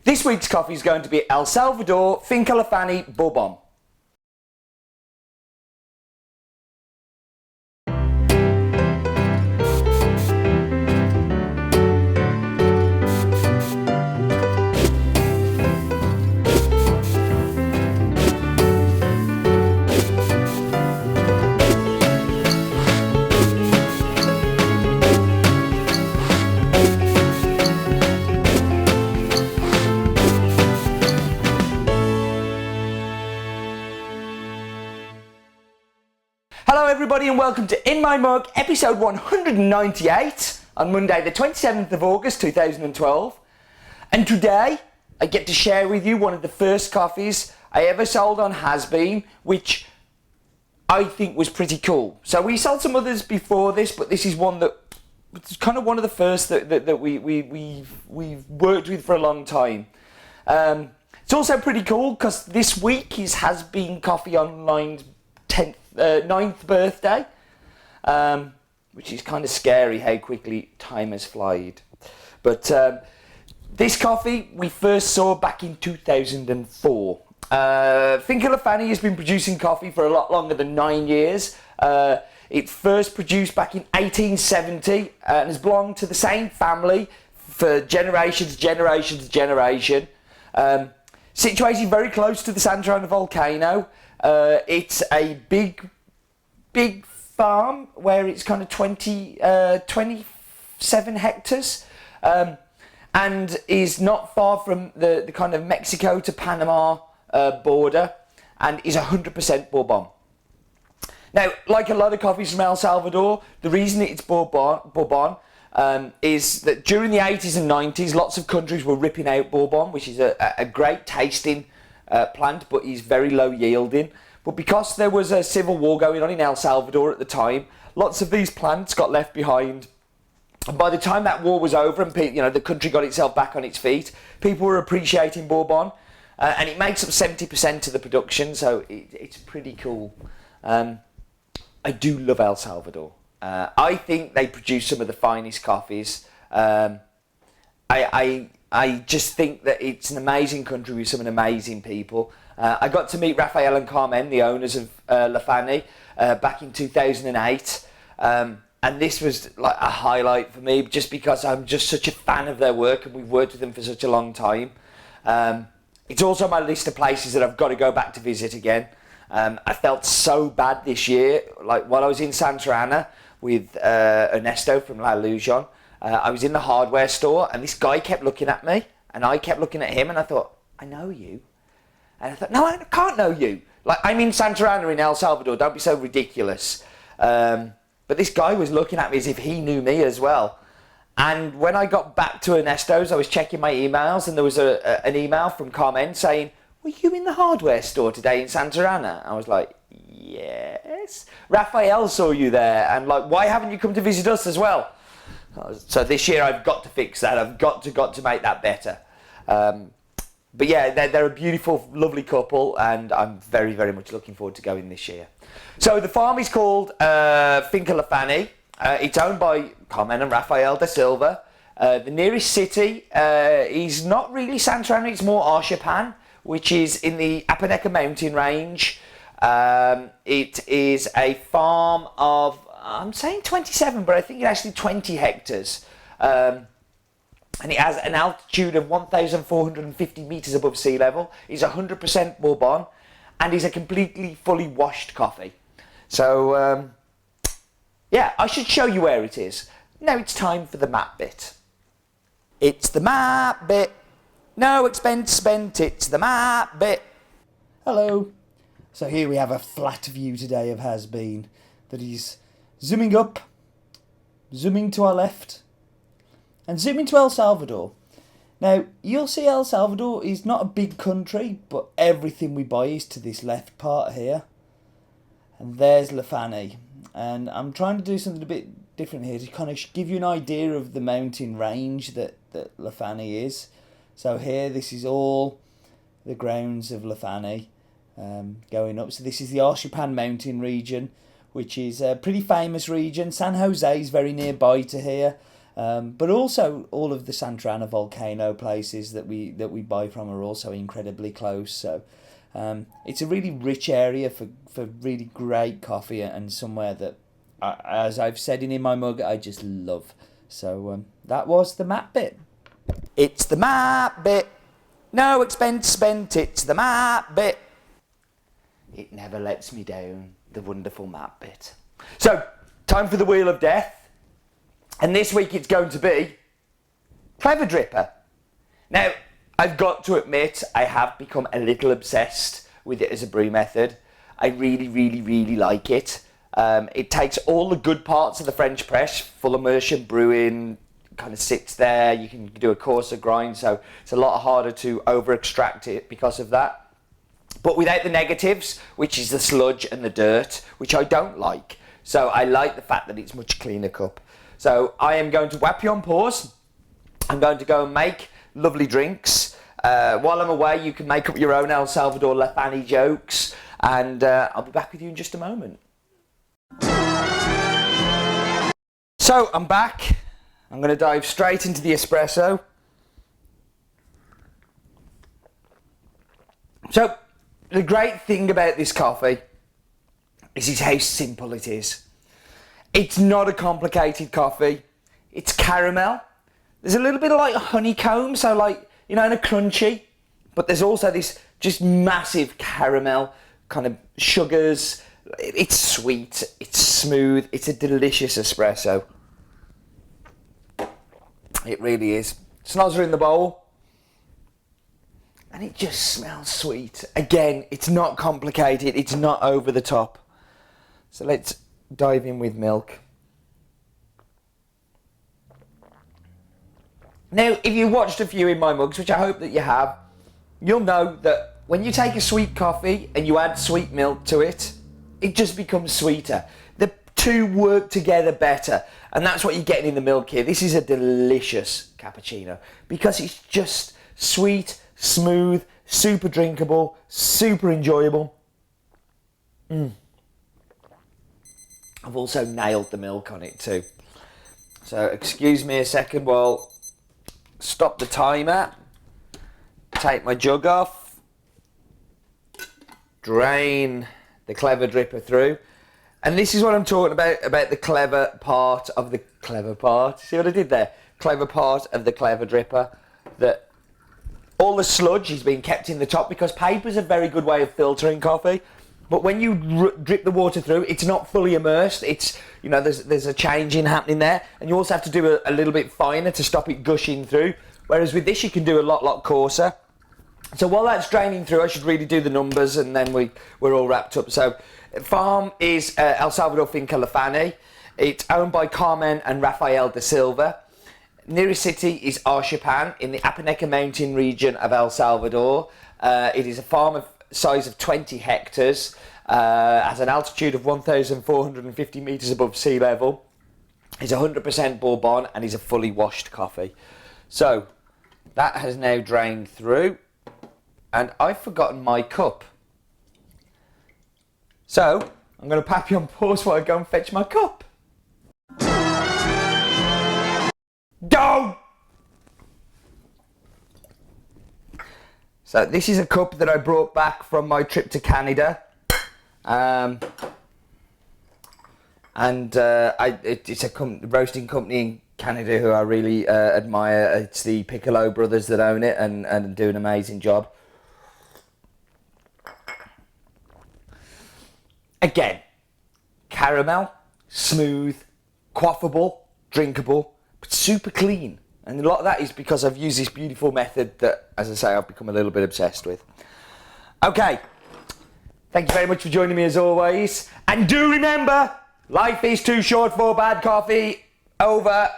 This week's coffee is going to be El Salvador Finca Fany Bourbon. Hello everybody and welcome to In My Mug episode 198 on Monday the 27th of August 2012, and today I get to share with you one of the first coffees I ever sold on Has Been, which I think was pretty cool. So we sold some others before this, but this is one that it's kind of one of the first that we've worked with for a long time. It's also pretty cool because this week is Has Been Coffee Online's 9th birthday, which is kind of scary how quickly time has flied. But this coffee we first saw back in 2004. Finca Fany has been producing coffee for a lot longer than 9 years. It first produced back in 1870 and has belonged to the same family for generation to generation to generation. Situated very close to the Santa Ana volcano. It's a big farm where it's kind of 27 hectares, and is not far from the kind of Mexico to Panama border, and is 100% Bourbon. Now, like a lot of coffees from El Salvador, the reason it's Bourbon is that during the 80s and 90s, lots of countries were ripping out Bourbon, which is a great tasting plant, but is very low yielding. But because there was a civil war going on in El Salvador at the time, lots of these plants got left behind. And by the time that war was over and the country got itself back on its feet, people were appreciating Bourbon, and it makes up 70% of the production, so it's pretty cool. I do love El Salvador. I think they produce some of the finest coffees. I just think that it's an amazing country with some amazing people. I got to meet Rafael and Carmen, the owners of La Fany, back in 2008. And this was like a highlight for me just because I'm just such a fan of their work and we've worked with them for such a long time. It's also on my list of places that I've got to go back to visit again. I felt so bad this year, like while I was in Santa Ana with Ernesto from La Lujon. I was in the hardware store and this guy kept looking at me and I kept looking at him and I thought, I know you. And I thought, no, I can't know you. Like, I'm in Santa Ana in El Salvador, don't be so ridiculous. But this guy was looking at me as if he knew me as well. And when I got back to Ernesto's, I was checking my emails and there was an email from Carmen saying, were you in the hardware store today in Santa Ana? I was like, yes. Rafael saw you there and like, why haven't you come to visit us as well? So this year I've got to fix that. I've got to make that better. But yeah, they're a beautiful, lovely couple, and I'm very, very much looking forward to going this year. So the farm is called Finca Fany. It's owned by Carmen and Rafael da Silva. The nearest city is not really Santa Ana, it's more Arshapan, which is in the Apaneca mountain range. It is a farm of, I'm saying 27, but I think it's actually 20 hectares. And it has an altitude of 1,450 metres above sea level. It's 100% Bourbon and is a completely fully washed coffee. So, yeah, I should show you where it is. Now it's time for the map bit. It's the map bit. No expense spent, it's the map bit. Hello. So here we have a flat view today of Has Been that is zooming up, zooming to our left, and zooming to El Salvador. Now, you'll see El Salvador is not a big country, but everything we buy is to this left part here. And there's La Fany. And I'm trying to do something a bit different here to kind of give you an idea of the mountain range that La Fany is. So here, this is all the grounds of La Fany going up. So this is the Arshapan mountain region, which is a pretty famous region. San Jose is very nearby to here. But also all of the Santa Ana volcano places that we buy from are also incredibly close. So it's a really rich area for really great coffee, and somewhere that, as I've said in my mug, I just love. So that was the map bit. It's the map bit. No expense spent, it's the map bit. It never lets me down, the wonderful map bit. So, time for the Wheel of Death. And this week it's going to be Clever Dripper. Now, I've got to admit, I have become a little obsessed with it as a brew method. I really, really, really like it. It takes all the good parts of the French press, full immersion brewing, kind of sits there. You can do a coarser grind, so it's a lot harder to over extract it because of that. But without the negatives, which is the sludge and the dirt, which I don't like. So I like the fact that it's much cleaner cup. So I am going to whap you on pause. I'm going to go and make lovely drinks. While I'm away, you can make up your own El Salvador La Fany jokes, and I'll be back with you in just a moment. So I'm back. I'm going to dive straight into the espresso. So the great thing about this coffee is how simple it is. It's not a complicated coffee. It's caramel. There's a little bit of like honeycomb, so like, you know, in a crunchy, but there's also this just massive caramel, kind of sugars. It's sweet, it's smooth, it's a delicious espresso. It really is. Snozzer in the bowl. And it just smells sweet. Again, it's not complicated, it's not over the top. So let's dive in with milk. Now, if you watched a few in my mugs, which I hope that you have, you'll know that when you take a sweet coffee and you add sweet milk to it, it just becomes sweeter. The two work together better, and that's what you're getting in the milk here. This is a delicious cappuccino because it's just sweet, smooth, super drinkable, super enjoyable. I've also nailed the milk on it too. So excuse me a second while stop the timer, take my jug off, drain the Clever Dripper through. And this is what I'm talking about the clever part of the clever part. See what I did there? Clever part of the Clever Dripper. That all the sludge is being kept in the top because paper's a very good way of filtering coffee. But when you drip the water through, it's not fully immersed. It's, you know, there's a changing happening there. And you also have to do a little bit finer to stop it gushing through. Whereas with this, you can do a lot coarser. So while that's draining through, I should really do the numbers, and then we're all wrapped up. So farm is El Salvador Finca La Fany. It's owned by Carmen and Rafael da Silva. Nearest city is Arshapan in the Apaneca Mountain region of El Salvador. It is a farm of size of 20 hectares, has an altitude of 1,450 metres above sea level. It's 100% Bourbon and is a fully washed coffee. So that has now drained through. And I've forgotten my cup. So, I'm going to pop you on pause while I go and fetch my cup. Go! So, this is a cup that I brought back from my trip to Canada. It's a roasting company in Canada who I really admire. It's the Piccolo brothers that own it and do an amazing job. Again, caramel, smooth, quaffable, drinkable, but super clean. And a lot of that is because I've used this beautiful method that, as I say, I've become a little bit obsessed with. Okay, thank you very much for joining me as always. And do remember, life is too short for bad coffee. Over.